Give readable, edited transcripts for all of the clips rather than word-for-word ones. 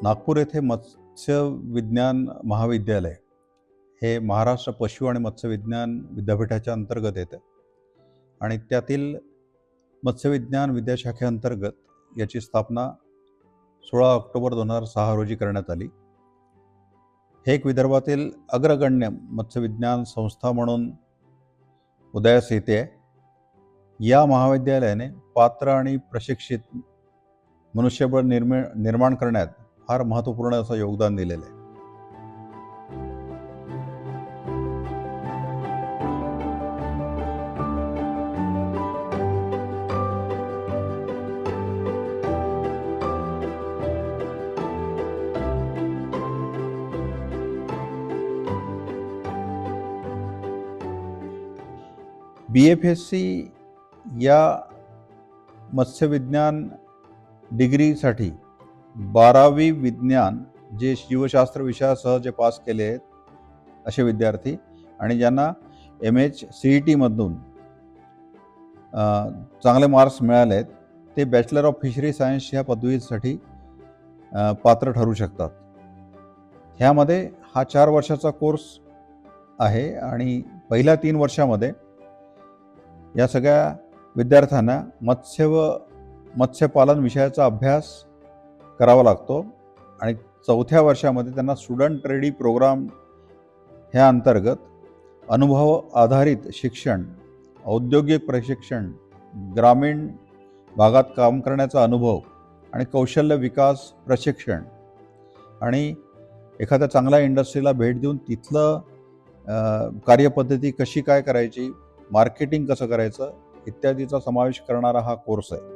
नागपूर येथे मत्स्य विज्ञान महाविद्यालय हे महाराष्ट्र पशु आणि मत्स्य विज्ञान विद्यापीठाच्या अंतर्गत येते आणि त्यातील मत्स्य विज्ञान विद्याशाखेअंतर्गत याची स्थापना 16 ऑक्टोबर 2006 रोजी करण्यात आली। हे एक विदर्भातील अग्रगण्य मत्स्य विज्ञान संस्था म्हणून उदयास येते आहे। या महाविद्यालयाने पात्र आणि प्रशिक्षित मनुष्यबळ निर्माण करण्यात फार महत्त्वपूर्ण असं योगदान दिलेलं आहे। BFSC या मत्स्य विज्ञान डिग्रीसाठी 12वी विज्ञान जे जीवशास्त्र विषयासह जे पास केले आहेत असे विद्यार्थी आणि ज्यांना MHCET मधून चांगले मार्क्स मिळाले आहेत ते बॅचलर ऑफ फिशरी सायन्स या पदवीसाठी पात्र ठरू शकतात। ह्यामध्ये हा 4 वर्षाचा कोर्स आहे आणि पहिल्या 3 वर्षामध्ये या सगळ्या विद्यार्थ्यांना मत्स्यपालन विषयाचा अभ्यास करावा लागतो आणि 4थ्या वर्षामध्ये त्यांना स्टुडंट रेडी प्रोग्राम ह्या अंतर्गत अनुभव आधारित शिक्षण, औद्योगिक प्रशिक्षण, ग्रामीण भागात काम करण्याचा अनुभव आणि कौशल्य विकास प्रशिक्षण आणि एखाद्या चांगल्या इंडस्ट्रीला भेट देऊन तिथलं कार्यपद्धती कशी काय करायची, मार्केटिंग कसं करायचं इत्यादीचा समावेश करणारा हा कोर्स आहे।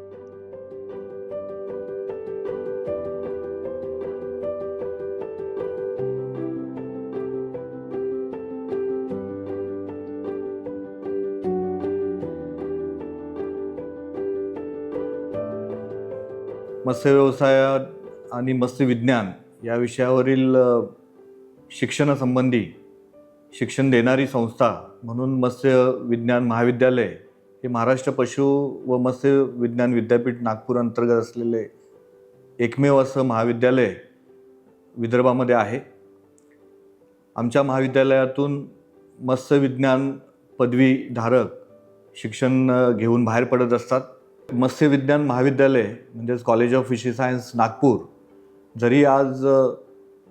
मत्स्य व्यवसाय आणि मत्स्य विज्ञान या विषयावरील शिक्षणासंबंधी शिक्षण देणारी संस्था म्हणून मत्स्य विज्ञान महाविद्यालय हे महाराष्ट्र पशु व मत्स्य विज्ञान विद्यापीठ नागपूर अंतर्गत असलेले एकमेव असं महाविद्यालय विदर्भामध्ये आहे। आमच्या महाविद्यालयातून मत्स्य विज्ञान पदवीधारक शिक्षण घेऊन बाहेर पडत असतात। मत्स्य विज्ञान महाविद्यालय म्हणजेच college of fishery science Nagpur जरी आज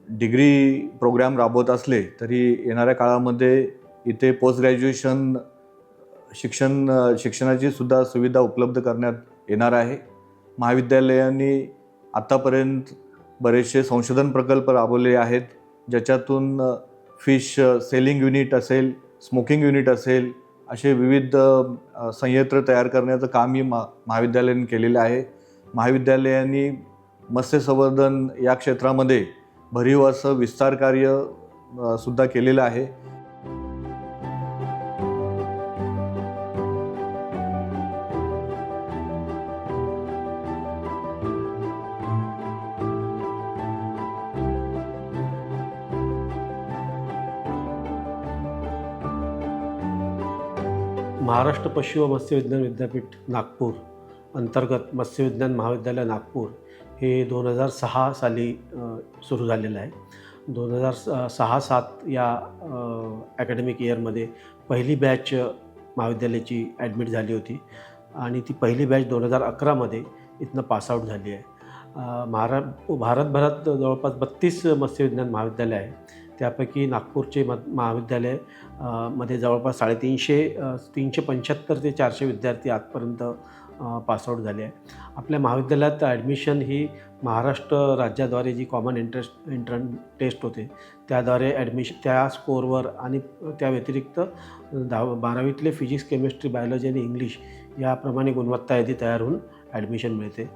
डिग्री प्रोग्राम राबवत असले तरी येणाऱ्या काळामध्ये इथे पोस्ट ग्रॅज्युएशन शिक्षणाची सुद्धा सुविधा उपलब्ध करण्यात येणार आहे। महाविद्यालयाने आतापर्यंत बरेचसे संशोधन प्रकल्प राबवले आहेत ज्याच्यातून फिश सेलिंग युनिट असेल, स्मोकिंग युनिट असेल असे विविध संयंत्र तयार करण्याचं कामही महाविद्यालयाने केलेलं आहे। महाविद्यालयाने मत्स्यसंवर्धन या क्षेत्रामध्ये भरीव असं विस्तार कार्य सुद्धा केलेलं आहे। महाराष्ट्र पशु व मत्स्य विज्ञान विद्यापीठ नागपूर अंतर्गत मत्स्य विज्ञान महाविद्यालय नागपूर हे 2006 साली सुरू झालेलं आहे। 2006-07 या ॲकॅडमिक इयरमध्ये पहिली बॅच महाविद्यालयाची ॲडमिट झाली होती आणि ती पहिली बॅच 2011मध्ये इथनं पासआउट झाली आहे। भारतभरात जवळपास 32 मत्स्य विज्ञान महाविद्यालय आहे, त्यापैकी नागपूरचे महाविद्यालय मध्ये जवळपास 375 ते 400 विद्यार्थी आजपर्यंत पासआउट झाले आहे। आपल्या महाविद्यालयात ॲडमिशन ही महाराष्ट्र राज्याद्वारे जी कॉमन एंट्रन्स टेस्ट होते त्याद्वारे त्या स्कोअरवर आणि त्या व्यतिरिक्त 12वीतले फिजिक्स, केमिस्ट्री, बायोलॉजी आणि इंग्लिश याप्रमाणे गुणवत्ता यादी तयार होऊन ॲडमिशन मिळते।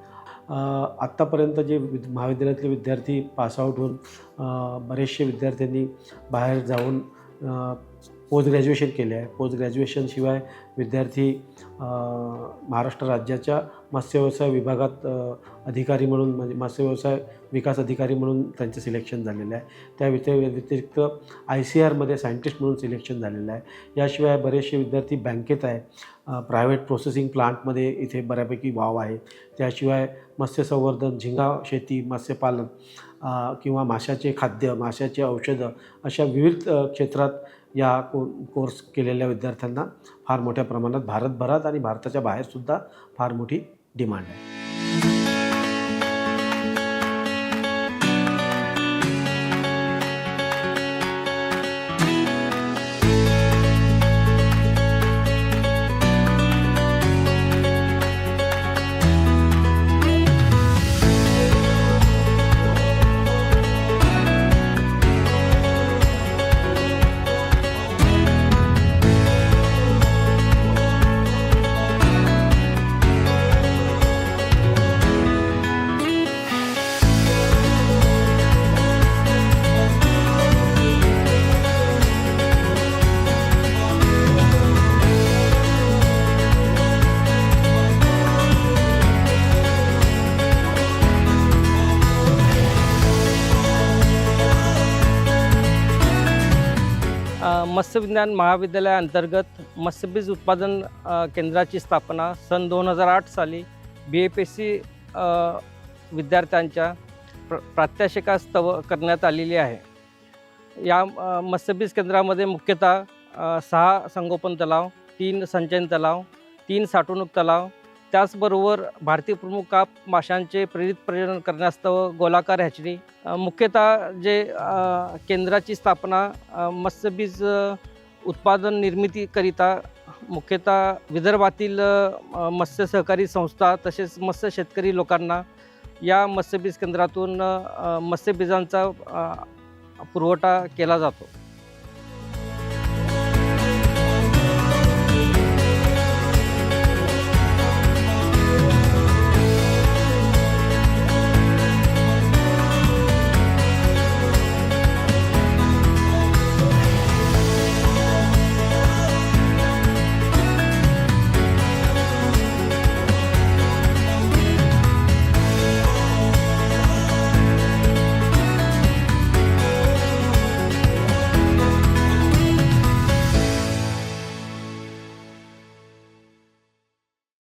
आत्तापर्यंत जे महाविद्यालयातले विद्यार्थी पासआउट होऊन बरेचसे विद्यार्थ्यांनी बाहेर जाऊन पोस्ट ग्रॅज्युएशन केले आहे. पोस्ट ग्रॅज्युएशनशिवाय विद्यार्थी महाराष्ट्र राज्याच्या मत्स्यव्यवसाय विभागात अधिकारी म्हणून म्हणजे मत्स्यव्यवसाय विकास अधिकारी म्हणून त्यांचं सिलेक्शन झालेलं आहे. त्या व्यतिरिक्त ICARमध्ये सायंटिस्ट म्हणून सिलेक्शन झालेलं आहे. याशिवाय बरेचसे विद्यार्थी बँकेत आहे, प्रायव्हेट प्रोसेसिंग प्लांटमध्ये इथे बऱ्यापैकी वाव आहे. त्याशिवाय मत्स्यसंवर्धन, झिंगा शेती, मत्स्यपालन किंवा माशाचे खाद्य, माशाचे औषधं अशा विविध क्षेत्रात या कोर्स केलेल्या विद्यार्थ्यांना फार मोठ्या प्रमाणात भारतभरात आणि भारताच्या बाहेरसुद्धा फार मोठी डिमांड आहे. मत्स्य विज्ञान महाविद्यालयाअंतर्गत मत्स्यबीज उत्पादन केंद्राची स्थापना सन 2008 साली BFSC विद्यार्थ्यांच्या प्रात्यक्षिकास्तव करण्यात आलेली आहे. या मत्स्यबीज केंद्रामध्ये मुख्यतः 6 संगोपन तलाव, 3 संचयन तलाव, 3 साठवणूक तलाव, त्याचबरोबर भारतीय प्रमुख माशांचे प्रेरित प्रजनन करण्यास्तव गोलाकार हॅचरी, मुख्यतः जे केंद्राची स्थापना मत्स्यबीज उत्पादन निर्मितीकरिता मुख्यतः विदर्भातील मत्स्य सहकारी संस्था तसेच मत्स्य शेतकरी लोकांना या मत्स्यबीज केंद्रातून मत्स्यबीजांचा पुरवठा केला जातो.